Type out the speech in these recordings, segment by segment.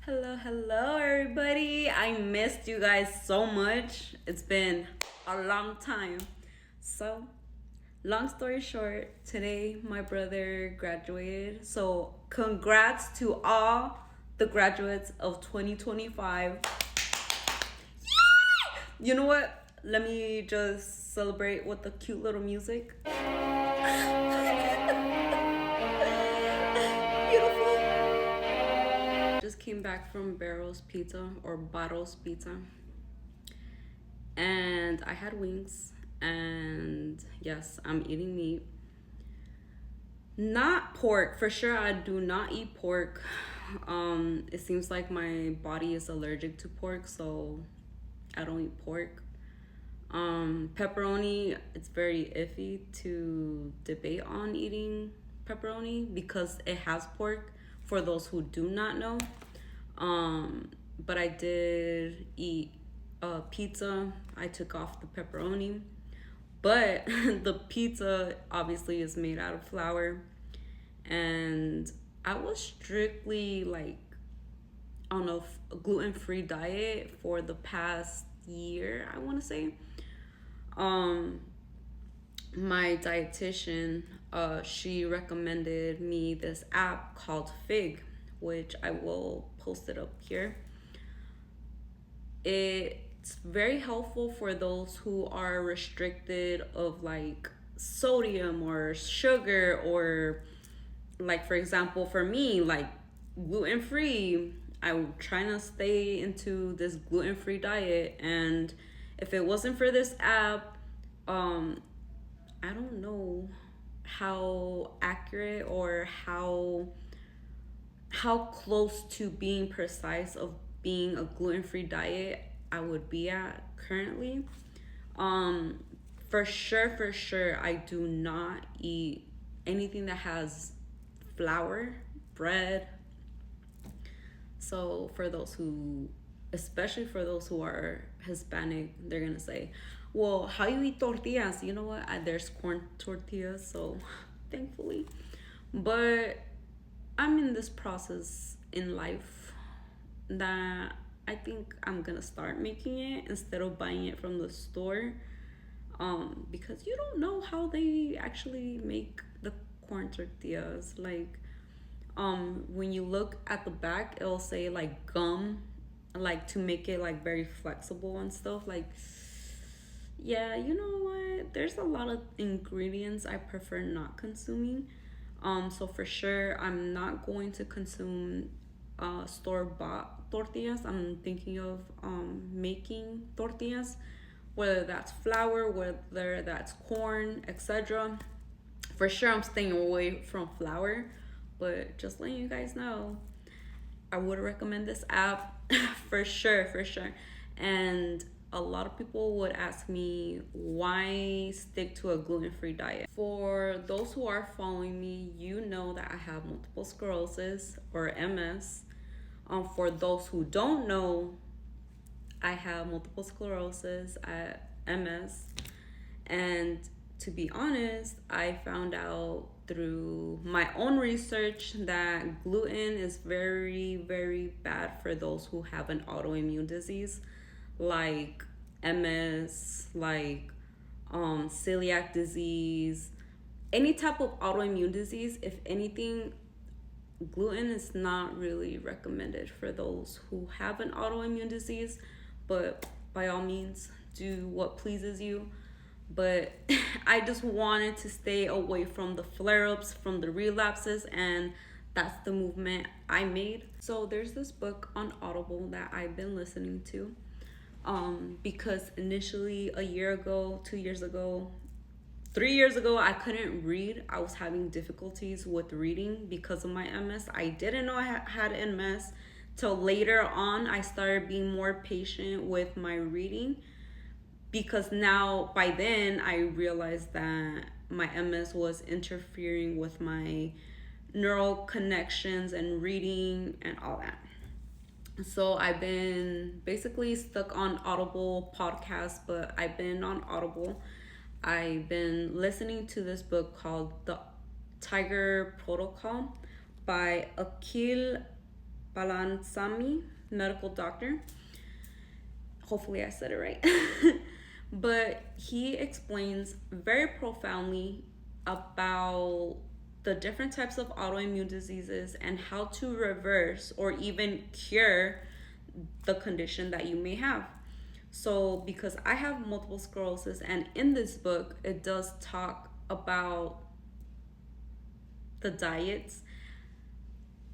Hello, everybody. I missed you guys so much. It's been a long time. So, long story short, today my brother graduated. So, congrats to all the graduates of 2025. You know what? Let me just celebrate with the cute little music. Beautiful. Just came back from Barrel's Pizza or Bottle's Pizza, and I had wings. And yes, I'm eating meat. Not pork for sure. I do not eat pork. It seems like my body is allergic to pork, so I don't eat pork. Pepperoni, it's very iffy to debate on eating pepperoni because it has pork, for those who do not know. But I did eat pizza. I took off the pepperoni, but the pizza obviously is made out of flour, and I was strictly like on a gluten-free diet for the past year, I want to say. My dietitian, she recommended me this app called Fig, which I will post it up here. It's very helpful for those who are restricted of like sodium or sugar, or like, for example, for me, like gluten-free. I'm trying to stay into this gluten-free diet, and if it wasn't for this app, I don't know how accurate or how close to being precise of being a gluten-free diet I would be at currently. For sure, I do not eat anything that has flour, bread. So for those who, especially for those who are Hispanic, they're gonna say, well, how you eat tortillas? You know what? There's corn tortillas, so thankfully. But I'm in this process in life that I think I'm gonna start making it instead of buying it from the store. Because you don't know how they actually make the corn tortillas. Like, when you look at the back, it'll say like gum, like to make it like very flexible and stuff. Like, yeah, you know what? There's a lot of ingredients I prefer not consuming. So for sure, I'm not going to consume store-bought tortillas. I'm thinking of making tortillas, whether that's flour, whether that's corn, etc. For sure, I'm staying away from flour, but just letting you guys know, I would recommend this app for sure. And a lot of people would ask me why stick to a gluten-free diet. For those who are following me, you know that I have multiple sclerosis or MS. For those who don't know, I have multiple sclerosis, MS, and to be honest, I found out through my own research that gluten is very, very bad for those who have an autoimmune disease like MS, like celiac disease, any type of autoimmune disease. If anything, gluten is not really recommended for those who have an autoimmune disease, but by all means, do what pleases you. But I just wanted to stay away from the flare-ups, from the relapses, and that's the movement I made. So there's this book on Audible that I've been listening to, because initially a year ago, 2 years ago, 3 years ago, I couldn't read. I was having difficulties with reading because of my MS. I didn't know I had MS till later on. I started being more patient with my reading, because now by then I realized that my MS was interfering with my neural connections and reading and all that. So I've been basically stuck on Audible podcasts, but I've been on Audible. I've been listening to this book called The T.I.G.E.R Protocol by Palansami, medical doctor. Hopefully I said it right. But he explains very profoundly about the different types of autoimmune diseases and how to reverse or even cure the condition that you may have. So, because I have multiple sclerosis, and in this book, it does talk about the diets.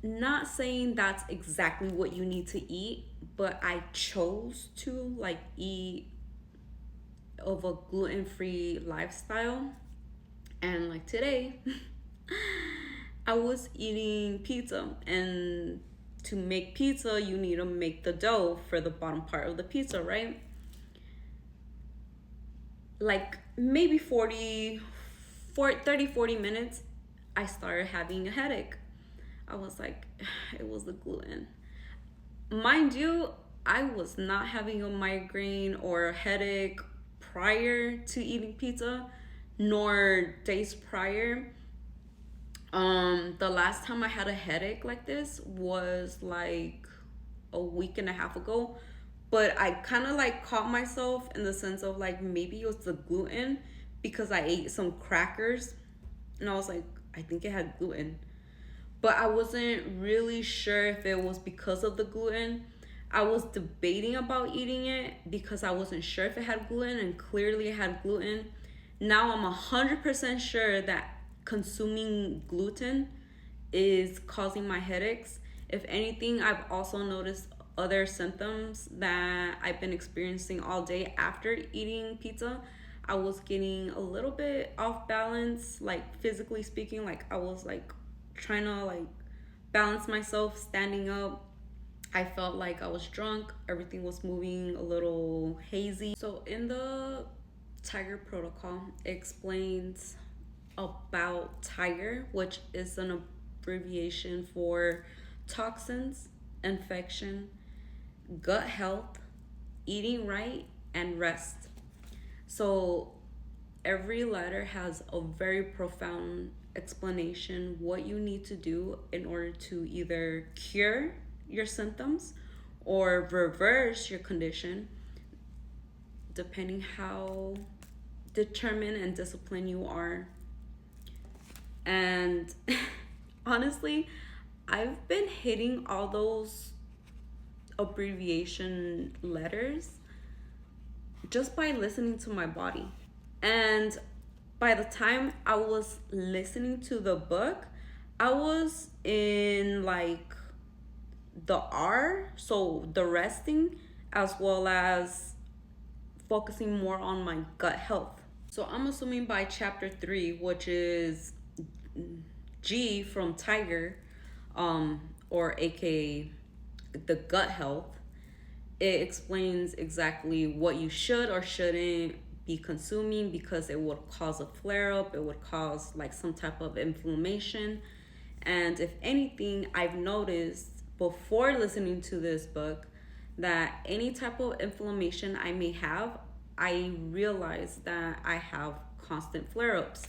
Not saying that's exactly what you need to eat, but I chose to like eat of a gluten-free lifestyle. And like today, I was eating pizza, and to make pizza, you need to make the dough for the bottom part of the pizza, right? Like maybe 30, 40 minutes, I started having a headache. I was like, it was the gluten. Mind you, I was not having a migraine or a headache prior to eating pizza, nor days prior. The last time I had a headache like this was like a week and a half ago, but I kind of like caught myself in the sense of like maybe it was the gluten because I ate some crackers and I was like, I think it had gluten, but I wasn't really sure if it was because of the gluten. I was debating about eating it because I wasn't sure if it had gluten, and clearly it had gluten. Now I'm 100% sure that consuming gluten is causing my headaches. If anything, I've also noticed other symptoms that I've been experiencing all day after eating pizza. I was getting a little bit off balance, like physically speaking, like I was like trying to like balance myself standing up. I felt like I was drunk. Everything was moving a little hazy. So in the T.I.G.E.R protocol, it explains about T.I.G.E.R, which is an abbreviation for toxins, infection, gut health, eating right, and rest. So every letter has a very profound explanation what you need to do in order to either cure your symptoms or reverse your condition, depending how determined and disciplined you are. And honestly, I've been hitting all those abbreviation letters just by listening to my body. And by the time I was listening to the book, I was in like the R, so the resting, as well as focusing more on my gut health. So I'm assuming by chapter 3, which is G from T.I.G.E.R, or aka the gut health, it explains exactly what you should or shouldn't be consuming because it would cause a flare-up, it would cause like some type of inflammation. And if anything, I've noticed before listening to this book that any type of inflammation I may have, I realize that I have constant flare-ups.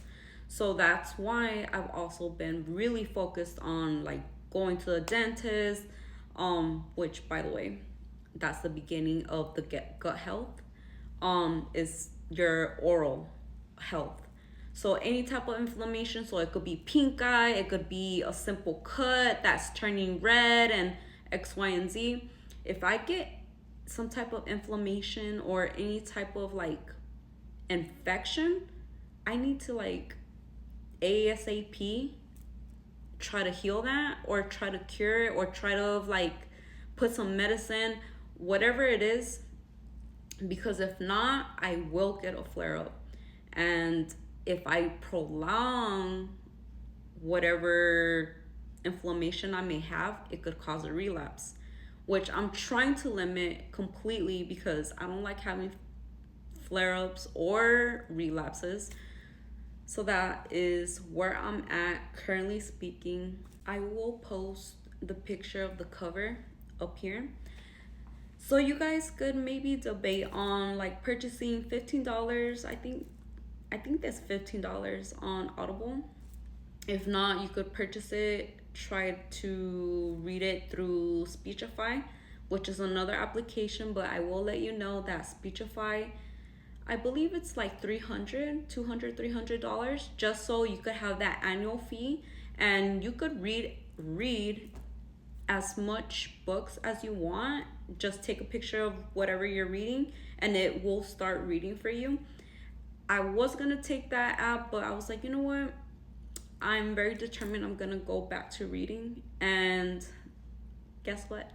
So that's why I've also been really focused on like going to the dentist, which by the way, that's the beginning of the gut health, is your oral health. So any type of inflammation, so it could be pink eye, it could be a simple cut that's turning red and X, Y, and Z. If I get some type of inflammation or any type of like infection, I need to like ASAP try to heal that or try to cure it or try to like put some medicine, whatever it is, because if not, I will get a flare up. And if I prolong whatever inflammation I may have, it could cause a relapse, which I'm trying to limit completely because I don't like having flare-ups or relapses. So that is where I'm at currently speaking. I will post the picture of the cover up here, so you guys could maybe debate on like purchasing $15. I think that's $15 on Audible. If not, you could purchase it tried to read it through Speechify, which is another application, but I will let you know that Speechify, I believe it's like $300 just so you could have that annual fee and you could read as much books as you want. Just take a picture of whatever you're reading and it will start reading for you. I was gonna take that app, but I was like, you know what? I'm very determined. I'm gonna go back to reading, and guess what?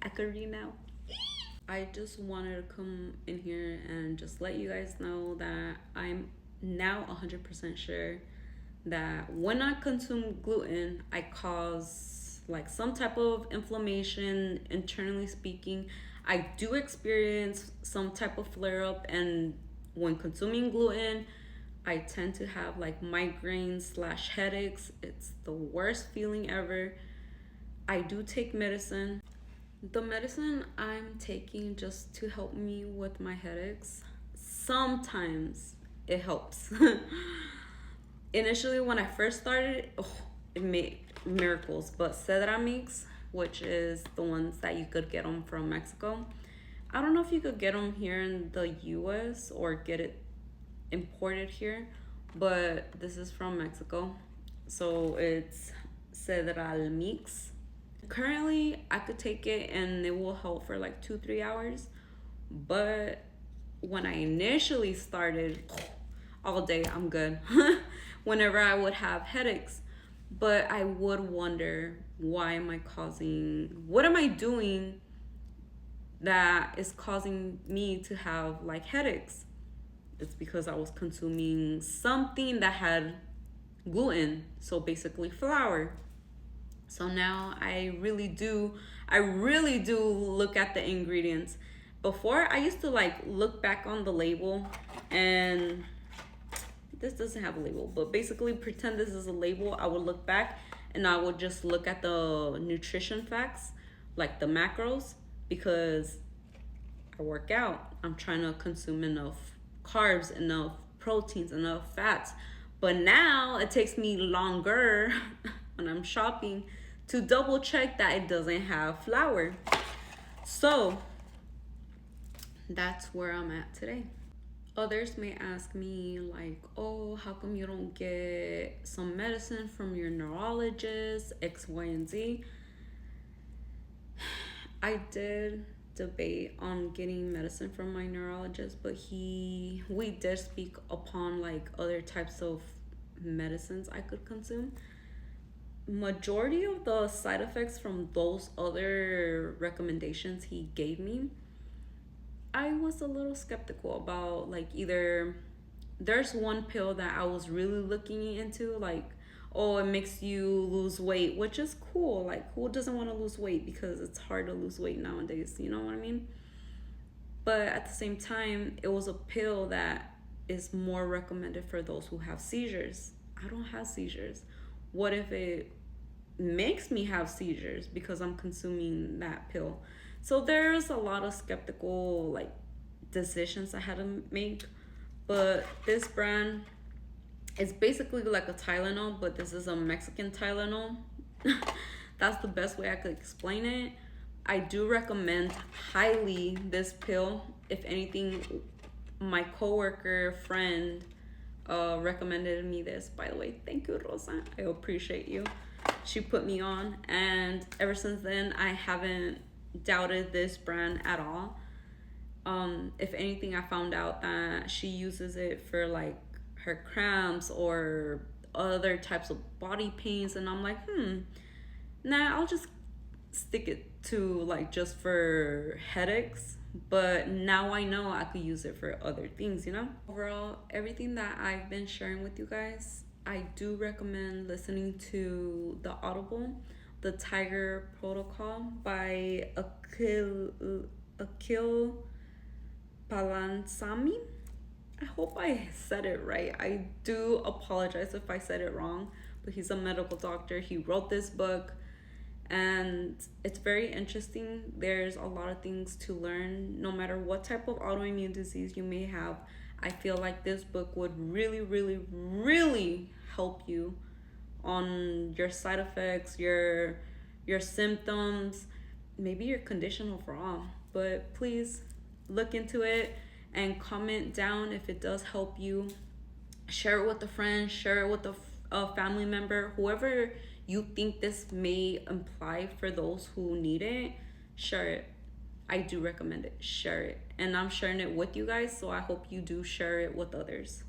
I could read now. I just wanted to come in here and just let you guys know that I'm now 100% sure that when I consume gluten, I cause like some type of inflammation, internally speaking. I do experience some type of flare up, and when consuming gluten, I tend to have like migraines / headaches. It's the worst feeling ever. I do take medicine. The medicine I'm taking just to help me with my headaches, sometimes it helps. Initially, when I first started, it made miracles. But Cedramix, which is the ones that you could get them from Mexico, I don't know if you could get them here in the US or get it imported here, but this is from Mexico. So it's Cedramix. Currently, I could take it and it will help for like 2-3 hours. But when I initially started, all day I'm good. Whenever I would have headaches, but I would wonder, what am I doing that is causing me to have like headaches? It's because I was consuming something that had gluten, so basically flour. So now I really do look at the ingredients. Before, I used to like look back on the label, and this doesn't have a label, but basically pretend this is a label. I would look back and I would just look at the nutrition facts, like the macros, because I work out. I'm trying to consume enough carbs, enough proteins, enough fats. But now it takes me longer when I'm shopping to double check that it doesn't have flour. So that's where I'm at today. Others may ask me like, oh, how come you don't get some medicine from your neurologist, X, Y, and Z? I did debate on getting medicine from my neurologist, but we did speak upon like other types of medicines I could consume. Majority of the side effects from those other recommendations he gave me, I was a little skeptical about. Like, either there's one pill that I was really looking into, like, oh, it makes you lose weight, which is cool. Like, who doesn't want to lose weight? Because it's hard to lose weight nowadays, you know what I mean? But at the same time, it was a pill that is more recommended for those who have seizures. I don't have seizures. What if it makes me have seizures because I'm consuming that pill? So there's a lot of skeptical like decisions I had to make. But this brand is basically like a Tylenol, but this is a Mexican Tylenol. That's the best way I could explain it. I do recommend highly this pill. If anything, my coworker friend recommended me this. By the way, thank you, Rosa. I appreciate you. She put me on, and ever since then, I haven't doubted this brand at all. If anything, I found out that she uses it for like her cramps or other types of body pains, and I'm like, nah, I'll just stick it to like just for headaches. But now I know I could use it for other things, you know? Overall, everything that I've been sharing with you guys, I do recommend listening to the Audible, the T.I.G.E.R Protocol by Akil Palansami. I hope I said it right. I do apologize if I said it wrong, but he's a medical doctor. He wrote this book, and it's very interesting. There's a lot of things to learn. No matter what type of autoimmune disease you may have, I feel like this book would really, really, really help you on your side effects, your symptoms, maybe your condition overall. But please look into it and comment down if it does help you. Share it with a friend, share it with a family member, whoever you think this may apply for those who need it. Share it. I do recommend it. Share it. And I'm sharing it with you guys, so I hope you do share it with others.